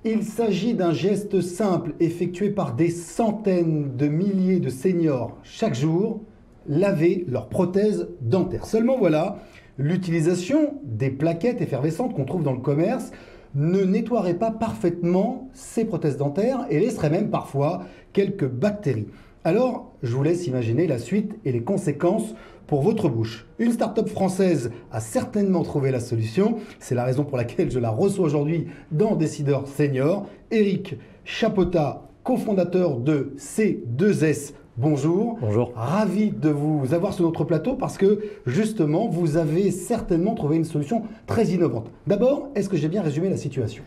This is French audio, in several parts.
Il s'agit d'un geste simple effectué par des centaines de milliers de seniors chaque jour, laver leurs prothèses dentaires. Seulement voilà, l'utilisation des plaquettes effervescentes qu'on trouve dans le commerce ne nettoierait pas parfaitement ces prothèses dentaires et laisserait même parfois quelques bactéries. Alors, je vous laisse imaginer la suite et les conséquences pour votre bouche. Une start-up française a certainement trouvé la solution. C'est la raison pour laquelle je la reçois aujourd'hui dans Décideurs Seniors. Eric Chapota, cofondateur de C2S. Bonjour. Bonjour. Ravi de vous avoir sur notre plateau parce que justement, vous avez certainement trouvé une solution très innovante. D'abord, est-ce que j'ai bien résumé la situation ?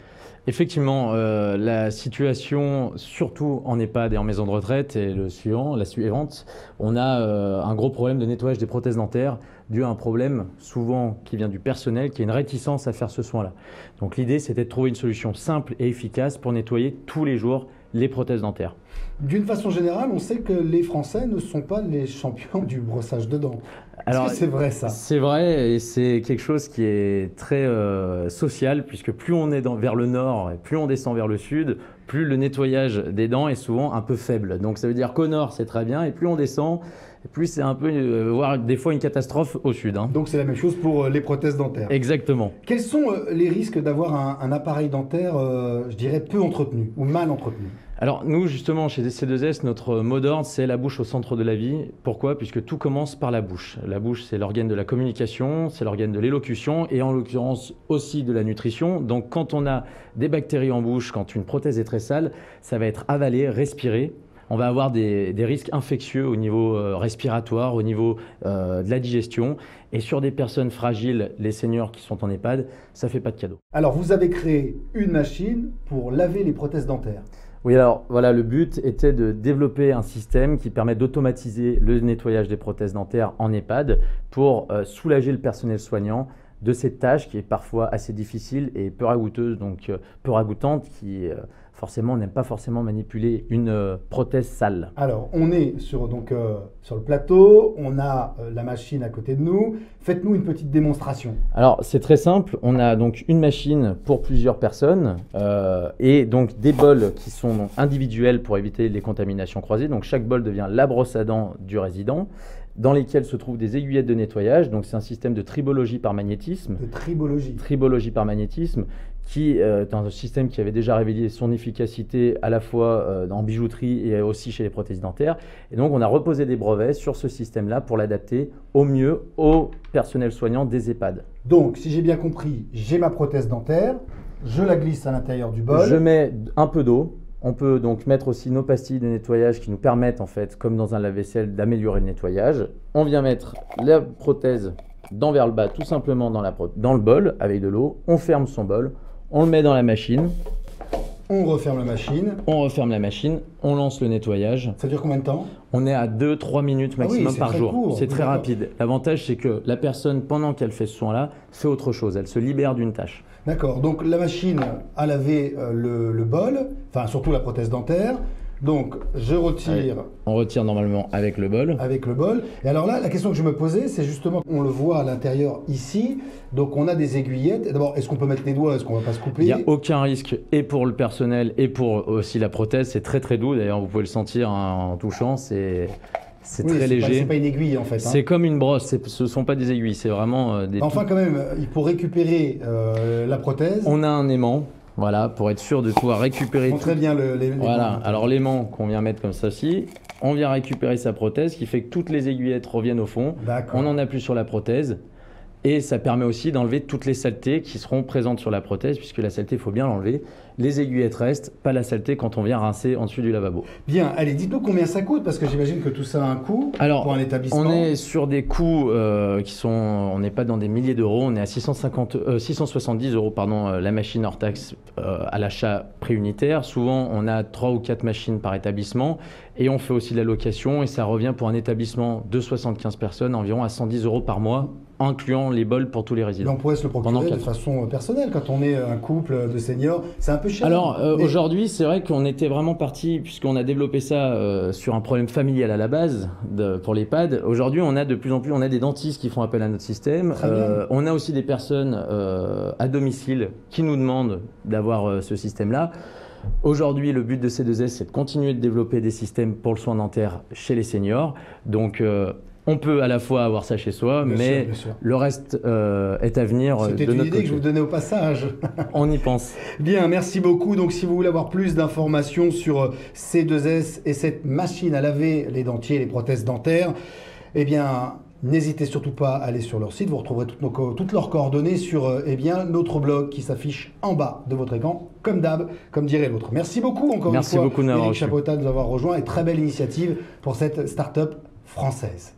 Effectivement, la situation, surtout en EHPAD et en maison de retraite, est la suivante. On a un gros problème de nettoyage des prothèses dentaires dû à un problème souvent qui vient du personnel, qui est une réticence à faire ce soin-là. Donc l'idée, c'était de trouver une solution simple et efficace pour nettoyer tous les jours les prothèses dentaires. D'une façon générale, on sait que les Français ne sont pas les champions du brossage de dents. Est-ce que c'est vrai ça ? C'est vrai et c'est quelque chose qui est très social puisque plus on est vers le nord et plus on descend vers le sud, plus le nettoyage des dents est souvent un peu faible. Donc ça veut dire qu'au nord c'est très bien et plus on descend, plus c'est un peu, voire des fois une catastrophe au sud. Donc c'est la même chose pour les prothèses dentaires. Exactement. Quels sont les risques d'avoir un appareil dentaire, je dirais, peu entretenu ou mal entretenu ? Alors nous justement chez C2S, notre mot d'ordre c'est la bouche au centre de la vie. Pourquoi ? Puisque tout commence par la bouche. La bouche c'est l'organe de la communication, c'est l'organe de l'élocution et en l'occurrence aussi de la nutrition. Donc quand on a des bactéries en bouche, quand une prothèse est très sale, ça va être avalé, respiré. On va avoir des risques infectieux au niveau respiratoire, au niveau de la digestion. Et sur des personnes fragiles, les seniors qui sont en EHPAD, ça ne fait pas de cadeau. Alors vous avez créé une machine pour laver les prothèses dentaires. Oui, alors voilà, le but était de développer un système qui permet d'automatiser le nettoyage des prothèses dentaires en EHPAD pour soulager le personnel soignant de cette tâche qui est parfois assez difficile et peu ragoûteuse, donc peu ragoûtante, qui forcément n'aime pas forcément manipuler une prothèse sale. Alors, on est sur le plateau, on a la machine à côté de nous. Faites-nous une petite démonstration. Alors, c'est très simple. On a donc une machine pour plusieurs personnes et donc des bols qui sont donc individuels pour éviter les contaminations croisées. Donc, chaque bol devient la brosse à dents du résident, dans lesquelles se trouvent des aiguillettes de nettoyage. Donc, c'est un système de tribologie par magnétisme. De tribologie. Tribologie par magnétisme, qui est un système qui avait déjà révélé son efficacité à la fois en bijouterie et aussi chez les prothèses dentaires. Et donc, on a reposé des brevets sur ce système-là pour l'adapter au mieux au personnel soignant des EHPAD. Donc, si j'ai bien compris, j'ai ma prothèse dentaire, je la glisse à l'intérieur du bol. Je mets un peu d'eau. On peut donc mettre aussi nos pastilles de nettoyage qui nous permettent, en fait, comme dans un lave-vaisselle, d'améliorer le nettoyage. On vient mettre la prothèse d'envers le bas, tout simplement dans le bol avec de l'eau. On ferme son bol, on le met dans la machine. On referme la machine. On referme la machine, on lance le nettoyage. Ça dure combien de temps ? On est à 2-3 minutes maximum par jour. C'est très rapide. rapide. L'avantage, c'est que la personne, pendant qu'elle fait ce soin-là, fait autre chose. Elle se libère d'une tâche. D'accord. Donc la machine a lavé le bol, enfin surtout la prothèse dentaire. Donc je retire. Allez, on retire normalement avec le bol. Avec le bol. Et alors là, la question que je me posais, c'est justement, on le voit à l'intérieur ici. Donc on a des aiguillettes. D'abord, est-ce qu'on peut mettre les doigts ? Est-ce qu'on ne va pas se couper ? Il n'y a aucun risque et pour le personnel et pour aussi la prothèse. C'est très très doux. D'ailleurs, vous pouvez le sentir en touchant. C'est très léger. C'est pas une aiguille en fait. C'est comme une brosse. Ce ne sont pas des aiguilles. C'est vraiment des. Enfin, quand même, il faut récupérer la prothèse. On a un aimant. Voilà, pour être sûr de pouvoir récupérer. Montrez bien les voilà, alors l'aimant qu'on vient mettre comme ceci, on vient récupérer sa prothèse, qui fait que toutes les aiguillettes reviennent au fond. On n'en a plus sur la prothèse. Et ça permet aussi d'enlever toutes les saletés qui seront présentes sur la prothèse, puisque la saleté, il faut bien l'enlever. Les aiguillettes restent, pas la saleté quand on vient rincer en dessus du lavabo. Bien, allez, dites-nous combien ça coûte, parce que j'imagine que tout ça a un coût pour un établissement. On est sur des coûts qui sont, on n'est pas dans des milliers d'euros, on est à 670 euros la machine hors taxe à l'achat prix unitaire. Souvent, on a 3 ou 4 machines par établissement et on fait aussi de la location et ça revient pour un établissement de 75 personnes environ à 110 euros par mois, incluant les bols pour tous les résidents. On pourrait se le procurer de façon personnelle quand on est un couple de seniors. C'est un peu cher. Alors mais- aujourd'hui, c'est vrai qu'on était vraiment parti, puisqu'on a développé ça sur un problème familial à la base pour l'EHPAD. Aujourd'hui, on a de plus en plus, on a des dentistes qui font appel à notre système. Très bien. On a aussi des personnes à domicile qui nous demandent d'avoir ce système-là. Aujourd'hui, le but de C2S, c'est de continuer de développer des systèmes pour le soin dentaire chez les seniors. Donc, on peut à la fois avoir ça chez soi, Bien mais sûr, bien sûr. le reste est à venir C'était de une notre idée que je vous côté. donnais au passage. On y pense. Bien, merci beaucoup. Donc, si vous voulez avoir plus d'informations sur C2S et cette machine à laver les dentiers et les prothèses dentaires, eh bien, n'hésitez surtout pas à aller sur leur site. Vous retrouverez toutes leurs coordonnées sur eh bien, notre blog qui s'affiche en bas de votre écran, comme d'hab, comme dirait l'autre. Merci beaucoup encore Merci une fois, beaucoup de m'avoir Éric reçu. Chapota, de nous avoir rejoints et très belle initiative pour cette start-up française.